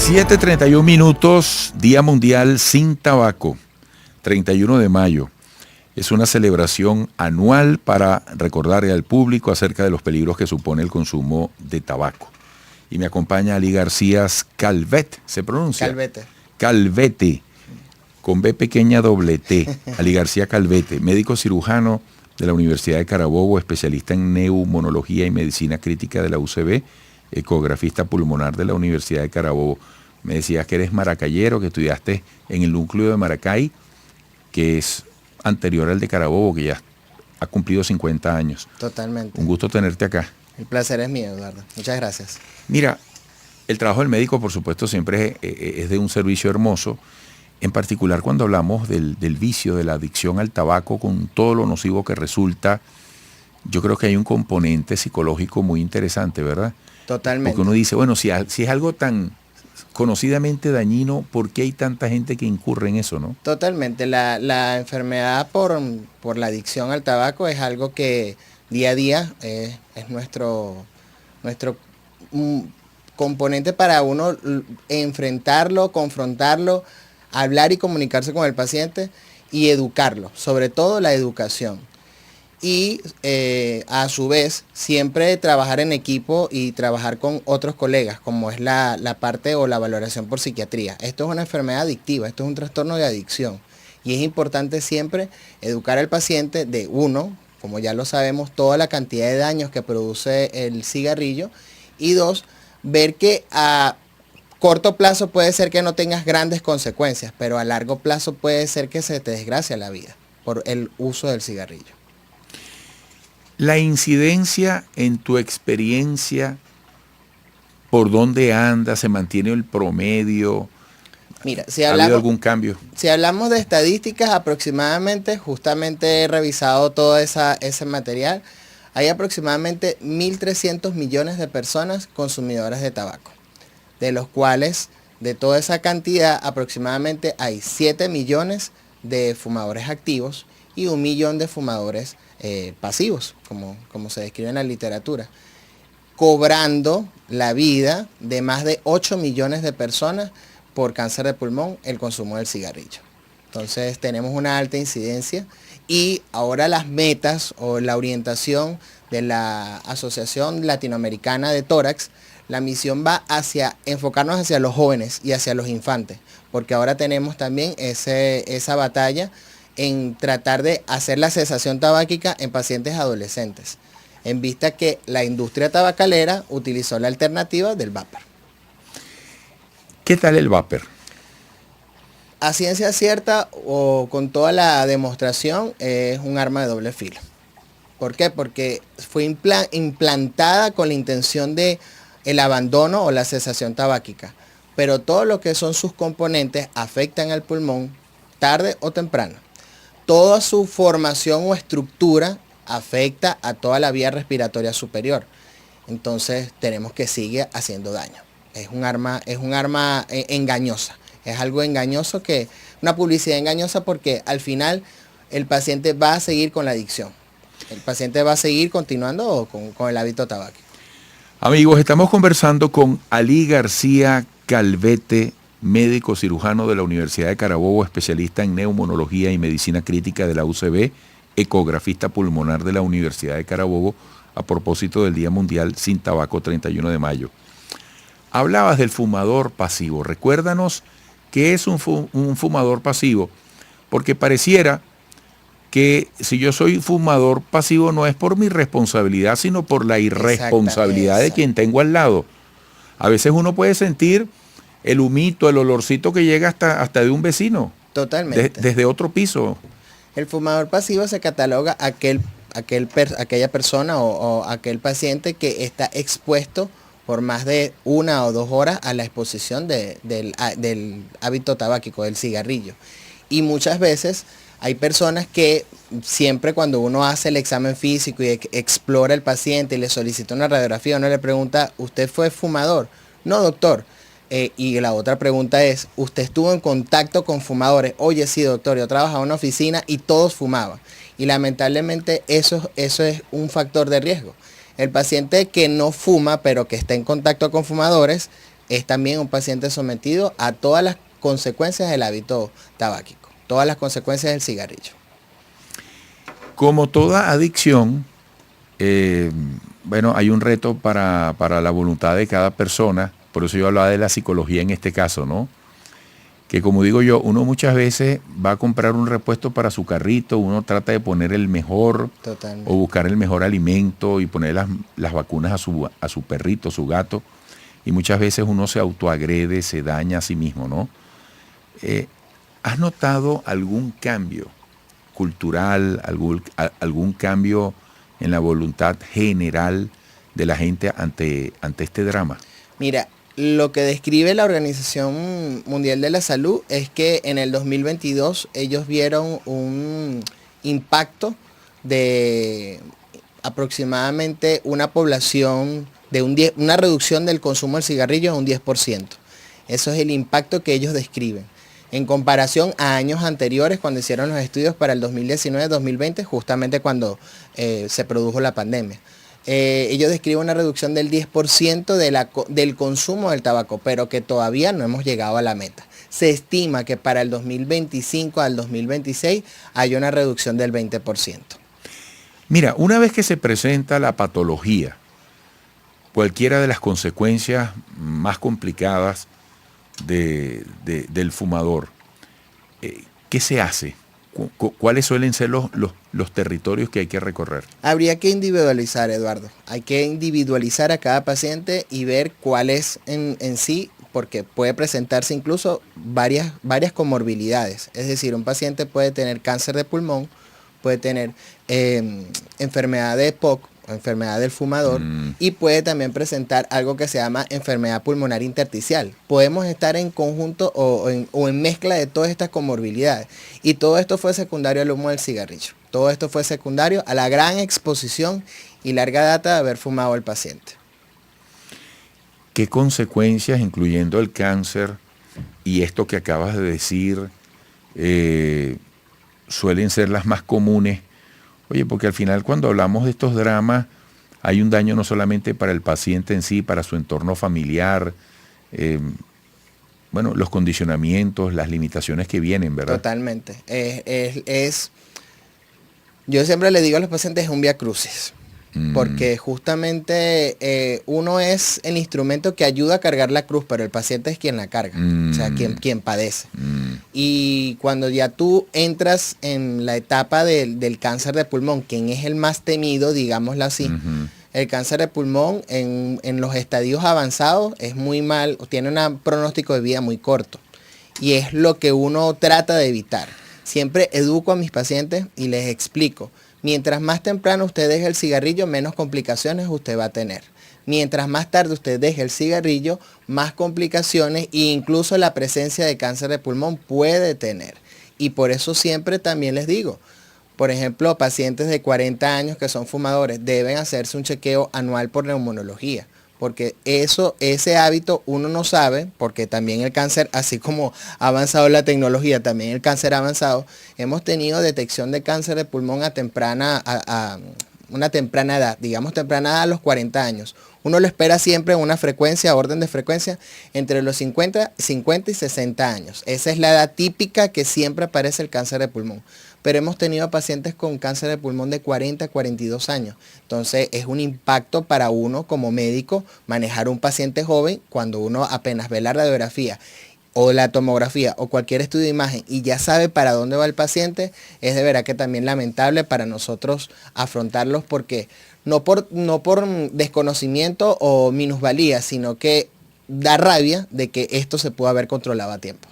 7:31 minutos, Día Mundial sin Tabaco, 31 de mayo. Es una celebración anual para recordarle al público acerca de los peligros que supone el consumo de tabaco. Y me acompaña Ali García Calvet, ¿se pronuncia? Calvete. Calvete, con B pequeña doble T. Ali García Calvete, médico cirujano de la Universidad de Carabobo, especialista en neumonología y medicina crítica de la UCB, ecografista pulmonar de la Universidad de Carabobo. Me decías que eres maracayero, que estudiaste en el núcleo de Maracay, que es anterior al de Carabobo, que ya ha cumplido 50 años. Totalmente. Un gusto tenerte acá. El placer es mío, Eduardo. Muchas gracias. Mira, el trabajo del médico, por supuesto, siempre es de un servicio hermoso, en particular cuando hablamos del vicio, de la adicción al tabaco, con todo lo nocivo que resulta. Yo creo que hay un componente psicológico muy interesante, ¿verdad? Totalmente. Porque uno dice, bueno, si es algo tan conocidamente dañino, ¿por qué hay tanta gente que incurre en eso, no? Totalmente. La enfermedad por la adicción al tabaco es algo que día a día es nuestro componente para uno enfrentarlo, confrontarlo, hablar y comunicarse con el paciente y educarlo, sobre todo la educación. Y a su vez siempre trabajar en equipo y trabajar con otros colegas, como es la parte o la valoración por psiquiatría. Esto es una enfermedad adictiva, esto es un trastorno de adicción y es importante siempre educar al paciente de uno, como ya lo sabemos, toda la cantidad de daños que produce el cigarrillo, y dos, ver que a corto plazo puede ser que no tengas grandes consecuencias, pero a largo plazo puede ser que se te desgracie la vida por el uso del cigarrillo. La incidencia en tu experiencia, ¿por dónde anda? ¿Se mantiene el promedio? Mira, ¿Ha habido algún cambio? Si hablamos de estadísticas, aproximadamente, justamente he revisado todo ese material, hay aproximadamente 1.300 millones de personas consumidoras de tabaco, de los cuales, de toda esa cantidad, aproximadamente hay 7 millones de fumadores activos y 1 millón de fumadores pasivos, como se describe en la literatura, cobrando la vida de más de 8 millones de personas por cáncer de pulmón el consumo del cigarrillo. Entonces tenemos una alta incidencia y ahora las metas o la orientación de la Asociación Latinoamericana de Tórax, la misión va hacia enfocarnos hacia los jóvenes y hacia los infantes, porque ahora tenemos también esa batalla en tratar de hacer la cesación tabáquica en pacientes adolescentes, en vista que la industria tabacalera utilizó la alternativa del vapor. ¿Qué tal el vapor? A ciencia cierta o con toda la demostración es un arma de doble filo. ¿Por qué? Porque fue implantada con la intención de el abandono o la cesación tabáquica, pero todo lo que son sus componentes afectan al pulmón tarde o temprano. Toda su formación o estructura afecta a toda la vía respiratoria superior. Entonces tenemos que sigue haciendo daño. Es un arma engañosa. Es algo engañoso, una publicidad engañosa, porque al final el paciente va a seguir con la adicción. El paciente va a seguir continuando con el hábito tabáquico. Amigos, estamos conversando con Ali García Calvete, médico cirujano de la Universidad de Carabobo, especialista en neumonología y medicina crítica de la UCB, ecografista pulmonar de la Universidad de Carabobo, a propósito del Día Mundial sin Tabaco, 31 de mayo. Hablabas del fumador pasivo. Recuérdanos qué es un fumador pasivo, porque pareciera que si yo soy fumador pasivo no es por mi responsabilidad, sino por la irresponsabilidad de quien tengo al lado. A veces uno puede sentir el humito, el olorcito que llega hasta de un vecino. Totalmente. Desde otro piso. El fumador pasivo se cataloga aquella persona o aquel paciente que está expuesto por más de 1 o 2 horas a la exposición del hábito tabáquico, del cigarrillo. Y muchas veces hay personas que siempre cuando uno hace el examen físico y explora al paciente y le solicita una radiografía, uno le pregunta, ¿usted fue fumador? No, doctor. Y la otra pregunta es, ¿usted estuvo en contacto con fumadores? Oye, sí, doctor, yo trabajaba en una oficina y todos fumaban. Y lamentablemente eso es un factor de riesgo. El paciente que no fuma, pero que está en contacto con fumadores, es también un paciente sometido a todas las consecuencias del hábito tabáquico, todas las consecuencias del cigarrillo. Como toda adicción, bueno, hay un reto para la voluntad de cada persona, por eso yo hablaba de la psicología en este caso, ¿no? Que como digo yo, uno muchas veces va a comprar un repuesto para su carrito, uno trata de poner el mejor Totalmente. o buscar el mejor alimento y poner las vacunas a su perrito, su gato, y muchas veces uno se autoagrede, se daña a sí mismo, ¿no? ¿Has notado algún cambio cultural, algún cambio en la voluntad general de la gente ante este drama? Mira, lo que describe la Organización Mundial de la Salud es que en el 2022 ellos vieron un impacto de aproximadamente una población de una reducción del consumo del cigarrillo de un 10%. Eso es el impacto que ellos describen. En comparación a años anteriores, cuando hicieron los estudios para el 2019-2020, justamente cuando se produjo la pandemia. Ellos describen una reducción del 10% del consumo del tabaco, pero que todavía no hemos llegado a la meta. Se estima que para el 2025 al 2026 hay una reducción del 20%. Mira, una vez que se presenta la patología, cualquiera de las consecuencias más complicadas del fumador, ¿qué se hace? ¿Cuáles suelen ser los territorios que hay que recorrer? Habría que individualizar, Eduardo. Hay que individualizar a cada paciente y ver cuál es en sí, porque puede presentarse incluso varias comorbilidades. Es decir, un paciente puede tener cáncer de pulmón, puede tener enfermedad de EPOC, enfermedad del fumador, y puede también presentar algo que se llama enfermedad pulmonar intersticial. Podemos estar en conjunto o en mezcla de todas estas comorbilidades. Y todo esto fue secundario al humo del cigarrillo. Todo esto fue secundario a la gran exposición y larga data de haber fumado el paciente. ¿Qué consecuencias, incluyendo el cáncer y esto que acabas de decir, suelen ser las más comunes? Oye, porque al final cuando hablamos de estos dramas, hay un daño no solamente para el paciente en sí, para su entorno familiar, bueno, los condicionamientos, las limitaciones que vienen, ¿verdad? Totalmente. Yo siempre le digo a los pacientes, es un vía crucis. Porque justamente uno es el instrumento que ayuda a cargar la cruz, pero el paciente es quien la carga, o sea, quien padece. Y cuando ya tú entras en la etapa del cáncer de pulmón, quien es el más temido, digámoslo así, el cáncer de pulmón en los estadios avanzados es muy mal, tiene un pronóstico de vida muy corto. Y es lo que uno trata de evitar. Siempre educo a mis pacientes y les explico. Mientras más temprano usted deje el cigarrillo, menos complicaciones usted va a tener. Mientras más tarde usted deje el cigarrillo, más complicaciones e incluso la presencia de cáncer de pulmón puede tener. Y por eso siempre también les digo, por ejemplo, pacientes de 40 años que son fumadores deben hacerse un chequeo anual por neumonología. Porque ese hábito uno no sabe, porque también el cáncer, así como ha avanzado la tecnología, también el cáncer ha avanzado. Hemos tenido detección de cáncer de pulmón a una temprana edad, digamos temprana edad a los 40 años. Uno lo espera siempre en una frecuencia, orden de frecuencia, entre los 50 y 60 años. Esa es la edad típica que siempre aparece el cáncer de pulmón. Pero hemos tenido pacientes con cáncer de pulmón de 40 a 42 años. Entonces es un impacto para uno como médico manejar un paciente joven cuando uno apenas ve la radiografía o la tomografía o cualquier estudio de imagen y ya sabe para dónde va el paciente, es de verdad que también lamentable para nosotros afrontarlos porque no por desconocimiento o minusvalía, sino que da rabia de que esto se pudo haber controlado a tiempo.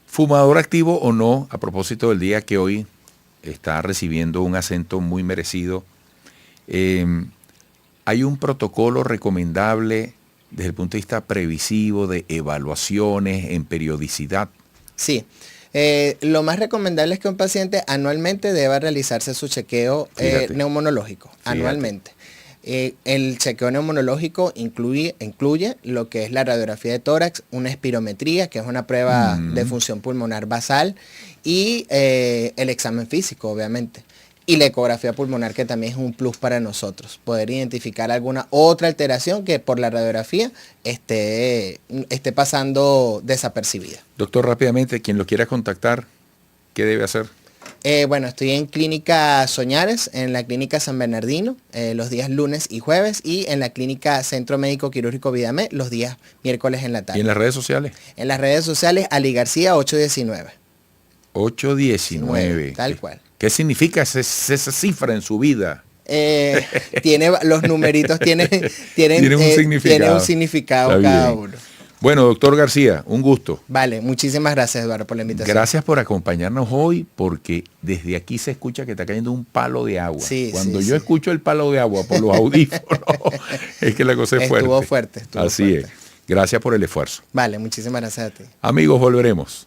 Fumador activo o no, a propósito del día que hoy está recibiendo un acento muy merecido, ¿hay un protocolo recomendable desde el punto de vista previsivo de evaluaciones en periodicidad? Sí. Lo más recomendable es que un paciente anualmente deba realizarse su chequeo neumonológico, anualmente. El chequeo neumonológico incluye lo que es la radiografía de tórax, una espirometría, que es una prueba de función pulmonar basal, y el examen físico, obviamente. y la ecografía pulmonar, que también es un plus para nosotros, poder identificar alguna otra alteración que por la radiografía esté pasando desapercibida. Doctor, rápidamente, quien lo quiera contactar, ¿qué debe hacer? Bueno, estoy en Clínica Soñares, en la Clínica San Bernardino, los días lunes y jueves, y en la Clínica Centro Médico Quirúrgico Vidamé, los días miércoles en la tarde. ¿Y en las redes sociales? En las redes sociales, Ali García 819. 819. Tal cual. ¿Qué significa esa cifra en su vida? Tiene los numeritos tienen un significado cada uno. Bueno, doctor García, un gusto. Vale, muchísimas gracias, Eduardo, por la invitación. Gracias por acompañarnos hoy, porque desde aquí se escucha que está cayendo un palo de agua. Sí, Cuando yo escucho el palo de agua por los audífonos, es que la cosa es fuerte. Estuvo fuerte. Así es. Gracias por el esfuerzo. Vale, muchísimas gracias a ti. Amigos, volveremos.